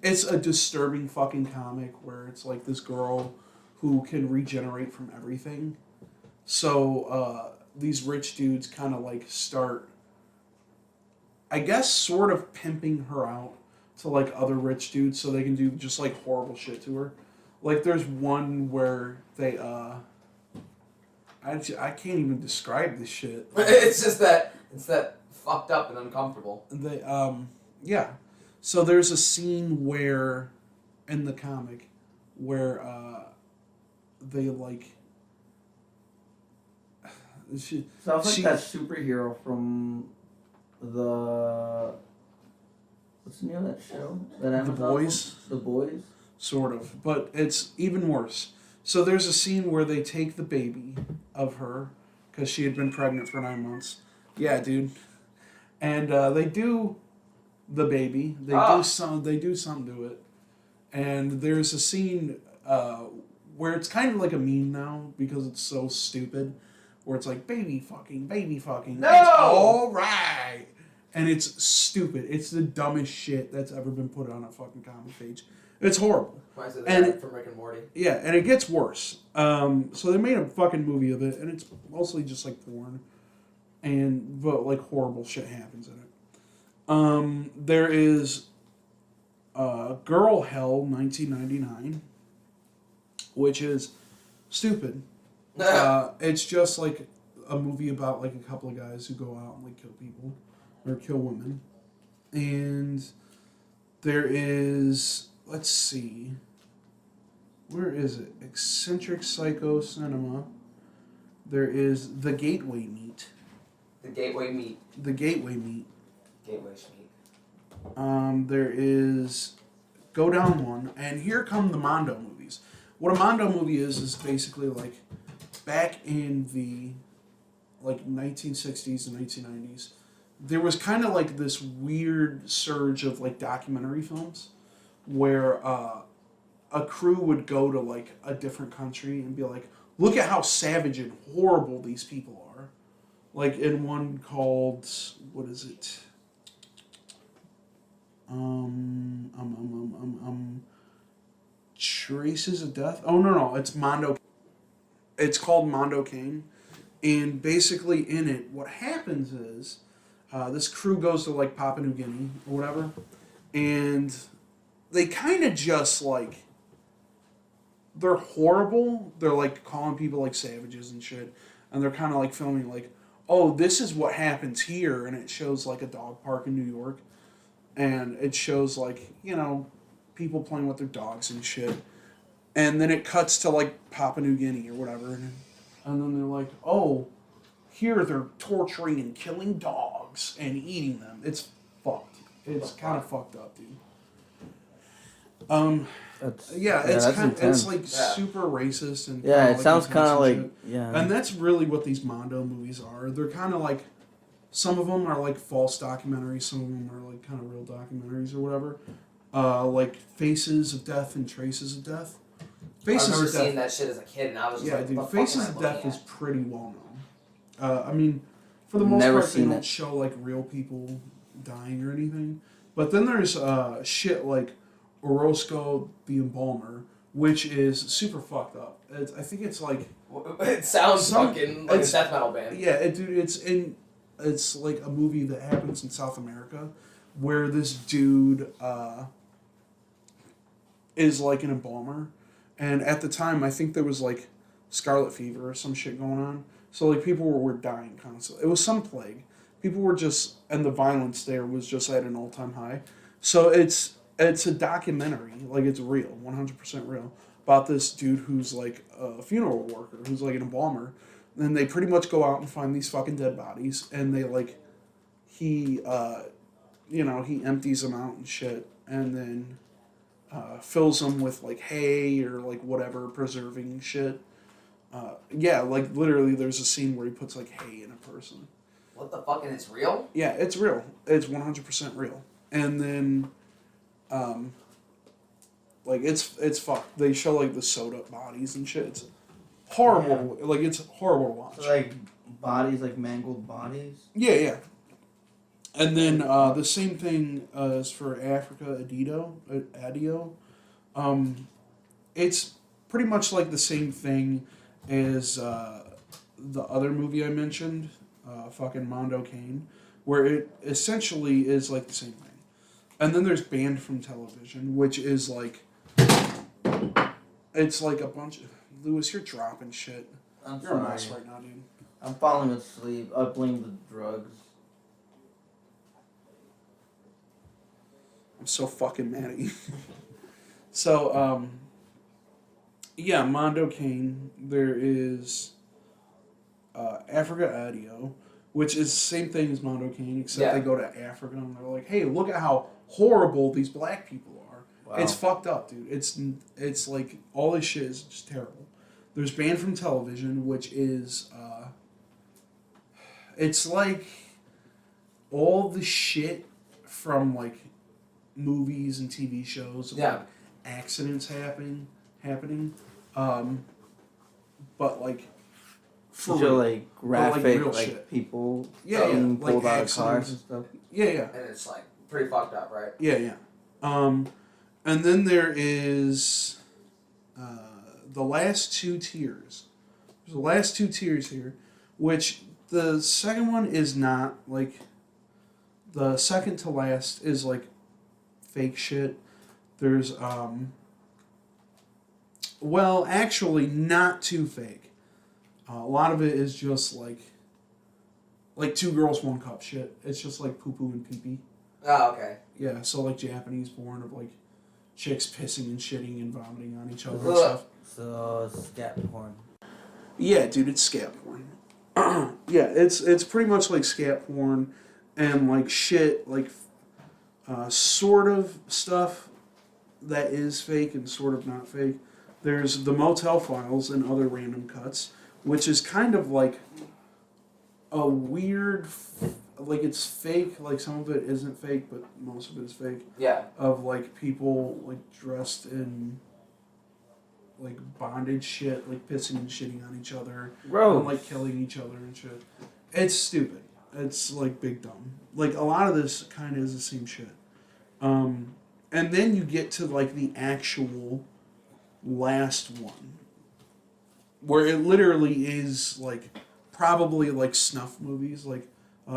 it's a disturbing fucking comic where it's, like, this girl who can regenerate from everything. So, these rich dudes kind of, like, start, I guess, sort of pimping her out to, like, other rich dudes so they can do just, like, horrible shit to her. Like, there's one where they, I can't even describe this shit. It's just that it's that fucked up and uncomfortable. They yeah. So there's a scene where in the comic where they like Sounds like that superhero from the what's the name of that show? That The Boys? The Boys? Sort of, but it's even worse. So there's a scene where they take the baby of her because she had been pregnant for 9 months. Yeah, dude. And they do the baby. They do something to it. And there's a scene where it's kind of like a meme now because it's so stupid. Where it's like baby fucking. No! It's all right. And it's stupid. It's the dumbest shit that's ever been put on a fucking comic page. It's horrible. Why is it And that from Rick and Morty? Yeah, and it gets worse. So they made a fucking movie of it, and it's mostly just like porn, but like horrible shit happens in it. There is Girl Hell 1999, which is stupid. It's just like a movie about like a couple of guys who go out and like kill people or kill women, and there is. Let's see. Where is it? Eccentric Psycho Cinema. There is The Gateway Meet. The Gateway Meet. The Gateway Meet. Gateway Meet. There is Go Down One. And here come the Mondo movies. What a Mondo movie is basically like back in the like 1960s and 1990s, there was kind of like this weird surge of like documentary films where a crew would go to like a different country and be like, look at how savage and horrible these people are. Like in one called, what is it? Traces of Death? Oh, no, it's Mondo. It's called Mondo Cane. And basically in it, what happens is this crew goes to like Papua New Guinea or whatever, and they kind of just, like, they're horrible. They're, like, calling people, like, savages and shit. And they're kind of, like, filming, like, oh, this is what happens here. And it shows, like, a dog park in New York. And it shows, like, you know, people playing with their dogs and shit. And then it cuts to, like, Papua New Guinea or whatever. And then they're like, oh, here they're torturing and killing dogs and eating them. It's fucked. It's kind of fucked up, dude. It's like super racist and it sounds kind of like and that's really what these Mondo movies are. They're kind of like, some of them are like false documentaries, some of them are like kind of real documentaries or whatever. like Faces of Death and Traces of Death. I remember of Death, seeing that shit as a kid, and I was just yeah, like, dude. what the fuck Faces am of I Death looking is at? pretty well known. I mean, for the most Never part, they seen don't it. show like real people dying or anything. But then there's shit like Orozco the Embalmer, which is super fucked up. I think it's like It sounds fucking like a it's- death metal band. yeah, dude. It's like a movie that happens in South America, where this dude is like an embalmer, and at the time I think there was like scarlet fever or some shit going on. So like people were dying constantly. It was some plague. People were just, and the violence there was just at an all-time high. So it's a documentary, like it's real, 100% real, about this dude who's like a funeral worker, who's like an embalmer. And they pretty much go out and find these fucking dead bodies, and they like, he empties them out and shit, and then fills them with like hay or like whatever preserving shit. Yeah, like literally there's a scene where he puts like hay in a person. What the fuck? And it's real? Yeah, it's real. It's 100% real. And then, like it's fucked. They show like the sewed up bodies and shit. It's horrible. Like it's horrible to watch. So, like bodies, like mangled bodies. Yeah, yeah. And then the same thing is for Africa Adio. It's pretty much like the same thing as the other movie I mentioned, fucking Mondo Cane, where it essentially is like the same thing. And then there's Banned from Television, which is like, it's like a bunch of, Lewis, you're dropping shit. I'm You're a sorry. mess right now, dude. I'm falling asleep. I blame the drugs. I'm so fucking mad at you. So, yeah, Mondo Cane. There is Africa Adio, which is the same thing as Mondo Cane, except they go to Africa and they're like, hey, look at how horrible these black people are. Wow. It's fucked up, dude. It's like, all this shit is just terrible. There's Banned from Television, which is, it's like all the shit from, like, movies and TV shows of, like, accidents happening, but, like, for show, real. like graphic, real like shit. people Yeah, being like pulled out of accidents. cars and stuff. Yeah. And it's like pretty fucked up, right? Yeah. And then there is the last two tiers. There's the last two tiers here, which the second one is not, like, the second to last is, like, fake shit. There's, well, actually, not too fake. A lot of it is just, like Two Girls, One Cup shit. It's just, like, poo-poo and pee-pee. Oh, okay. Yeah, so, like, Japanese porn of, like, chicks pissing and shitting and vomiting on each other and Ugh. stuff. So scat porn. Yeah, dude, it's scat porn. Yeah, it's pretty much like scat porn and, like, shit, like, sort of stuff that is fake and sort of not fake. There's the Motel Files and other random cuts, which is kind of like a weird, like, it's fake, like, some of it isn't fake, but most of it is fake. Yeah. Of, like, people, like, dressed in, like, bondage shit, like, pissing and shitting on each other. Gross. And, like, killing each other and shit. It's stupid. It's, like, big dumb. Like, a lot of this kind of is the same shit. And then you get to, like, the actual last one, where it literally is, like, probably, like, snuff movies, like,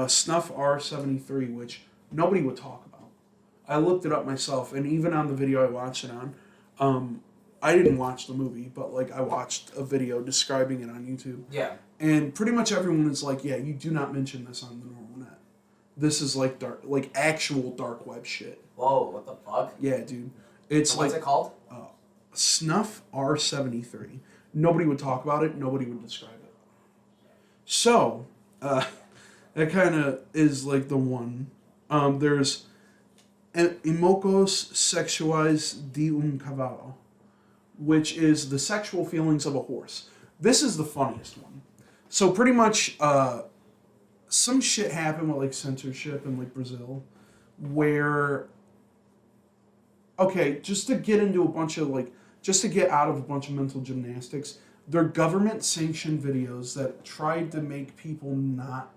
Snuff R73, which nobody would talk about. I looked it up myself, and even on the video I watched it on, I didn't watch the movie, but, like, I watched a video describing it on YouTube. Yeah. And pretty much everyone is like, yeah, you do not mention this on the normal net. This is, like, dark, like, actual dark web shit. Whoa, what the fuck? Yeah, dude. It's So what's like it called? Snuff R73. Nobody would talk about it. Nobody would describe it. So, that kind of is, like, the one. There's Emocos Sexuais de un Cavallo, which is the sexual feelings of a horse. This is the funniest one. So pretty much, some shit happened with, like, censorship in, like, Brazil, where okay, just to get into a bunch of like, just to get out of a bunch of mental gymnastics, they're government sanctioned videos that tried to make people not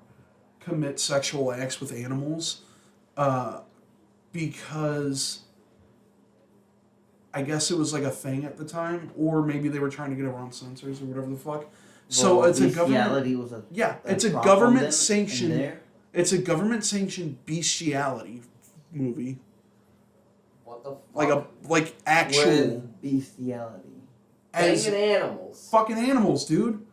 commit sexual acts with animals, because I guess it was like a thing at the time, or maybe they were trying to get around censors or whatever the fuck. So it's a government. Was a It's a problem government then sanctioned. in there? It's a government sanctioned bestiality movie, What the fuck? like actual With bestiality. as Banging animals. fucking animals, dude.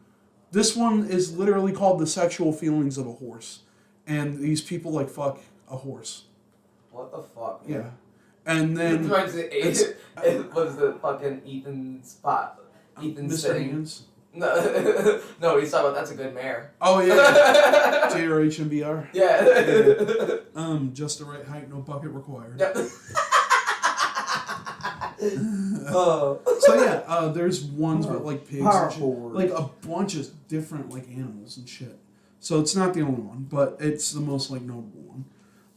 This one is literally called The Sexual Feelings of a Horse, and these people like fuck a horse. What the fuck? Yeah, and then It was the fucking Ethan's spot. Ethan's Mr. sitting. Hands. No, no, he's talking about that's a good mare. Oh yeah, JRHMBR. Yeah. Just the right height, no bucket required. Yep. Oh. So yeah, there's ones with like pigs, and Powerful shit, word. like a bunch of different like animals and shit. So it's not the only one, but it's the most like notable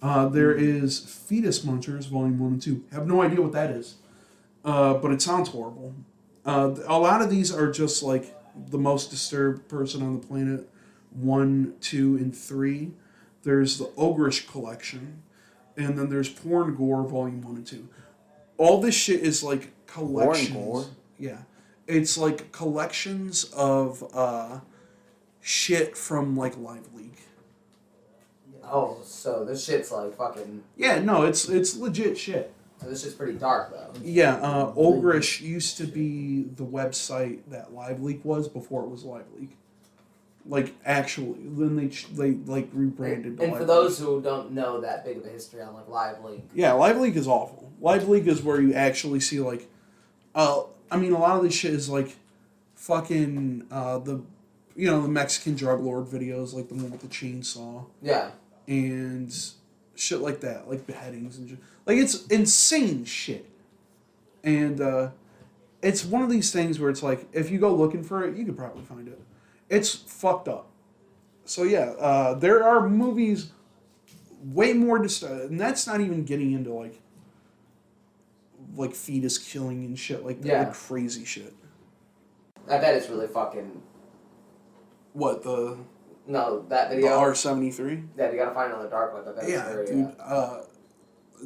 one. There is Fetus Munchers, Volume 1 and 2. Have no idea what that is, but it sounds horrible. A lot of these are just like the most disturbed person on the planet, 1, 2, and 3. There's the Ogreish Collection, and then there's Porn Gore, Volume 1 and 2. All this shit is like collections. Porn Gore? Yeah. It's like collections of shit from like Live Leak. Oh, so this shit's like fucking. Yeah, no, it's legit shit. So this shit's pretty dark though. Yeah, Ogreish used to be the website that Live Leak was before it was Live Leak. Like actually, then they like rebranded. to And Live for those who don't know that big of a history on like Live Leak. Yeah, Live Leak is awful. Live Leak is where you actually see like, I mean, a lot of this shit is like, fucking the Mexican drug lord videos, like the one with the chainsaw. Yeah. And shit like that, like beheadings and shit. Like it's insane shit. And it's one of these things where it's like, if you go looking for it, you could probably find it. It's fucked up. So yeah, there are movies way more and that's not even getting into like fetus killing and shit like that, Yeah. like crazy shit. I bet it's really fucking. What the That video. R73? Yeah, you gotta find it on the dark web. I bet it's Yeah, very, dude.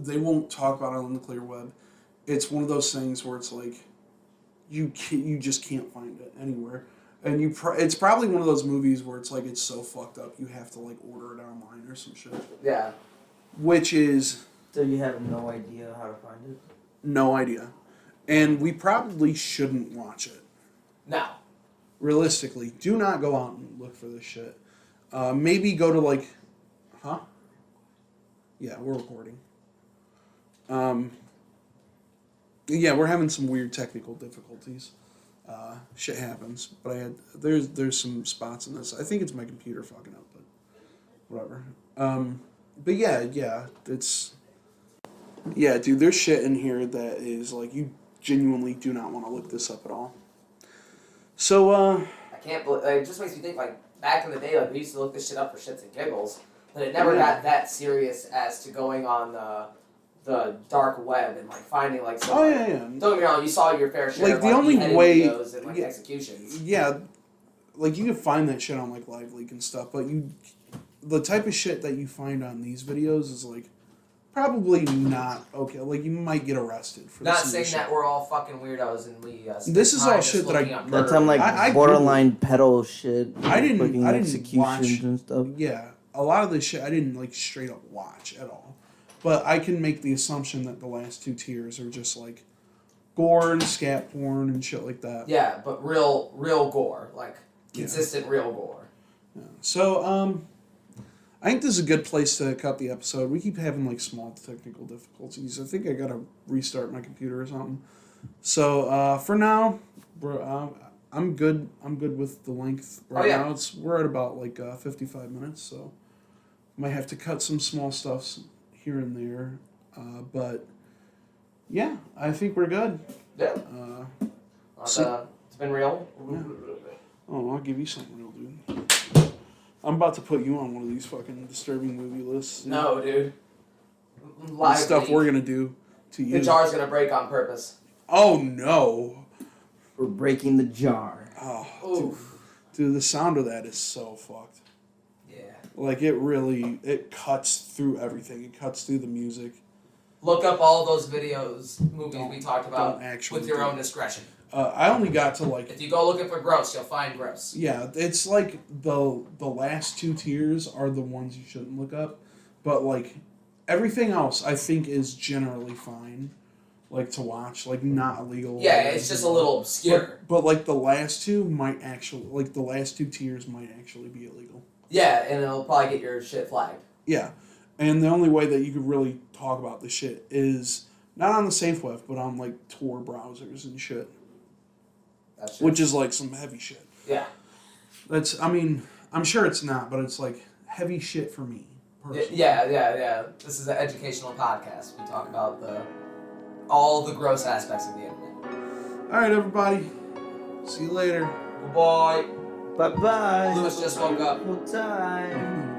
They won't talk about it on the clear web. It's one of those things where it's like, you just can't find it anywhere, and it's probably one of those movies where it's like it's so fucked up you have to like order it online or some shit. Yeah. Which is. So you have no idea how to find it? No idea, and we probably shouldn't watch it. No. Realistically, do not go out and look for this shit. Maybe go to like, huh? Yeah, we're recording. Yeah, we're having some weird technical difficulties. Shit happens, but there's some spots in this. I think it's my computer fucking up, but whatever. But yeah, yeah, dude. There's shit in here that is like you genuinely do not want to look this up at all. So I can't believe. It just makes me think like back in the day, like we used to look this shit up for shits and giggles, but it never got that serious as to going on the dark web and like finding like some. yeah. Don't get me wrong, you saw your fair share Like, of the like only beheaded way- videos and like yeah. executions. Yeah, like you can find that shit on like Live Leak and stuff, but the type of shit that you find on these videos is like probably not okay. Like you might get arrested for Not this saying shit. that we're all fucking weirdos and we. This is all shit that I- That's some like I borderline pedo shit. I didn't fucking watch. executions and stuff. Yeah, a lot of this shit I didn't like straight up watch at all, but I can make the assumption that the last two tiers are just like gore and scat porn and shit like that. Yeah, but real gore, like consistent real gore. Yeah. So I think this is a good place to cut the episode. We keep having like small technical difficulties. I think I gotta restart my computer or something. So for now, I'm good. I'm good with the length right now. We're at about like 55 minutes, so might have to cut some small stuff here and there. But yeah, I think we're good. Yeah. It's been real. Yeah. Oh, I'll give you something real, dude. I'm about to put you on one of these fucking disturbing movie lists. No, dude. The Live stuff Leak. we're gonna do. to you. The jar's gonna break on purpose. Oh no! We're breaking the jar. Oh, dude, the sound of that is so fucked. Yeah. Like it cuts through everything. It cuts through the music. Look up all those movies we talked about with your do own it. discretion. I only got to like. If you go looking for gross, you'll find gross. Yeah, it's like the last 2 tiers are the ones you shouldn't look up, but like everything else I think is generally fine, like to watch, like not illegal. Yeah, it's just a little obscure. But like the last 2 might actually, like the last 2 tiers might actually be illegal. Yeah, and it'll probably get your shit flagged. Yeah, and the only way that you could really talk about this shit is not on the safe web, but on like Tor browsers and shit. Which is like some heavy shit. Yeah. I mean, I'm sure it's not, but it's like heavy shit for me. Personally. Yeah. This is an educational podcast. We talk about all the gross aspects of the internet. All right, everybody. See you later. Goodbye. Bye-bye. Lewis just woke up. Full time.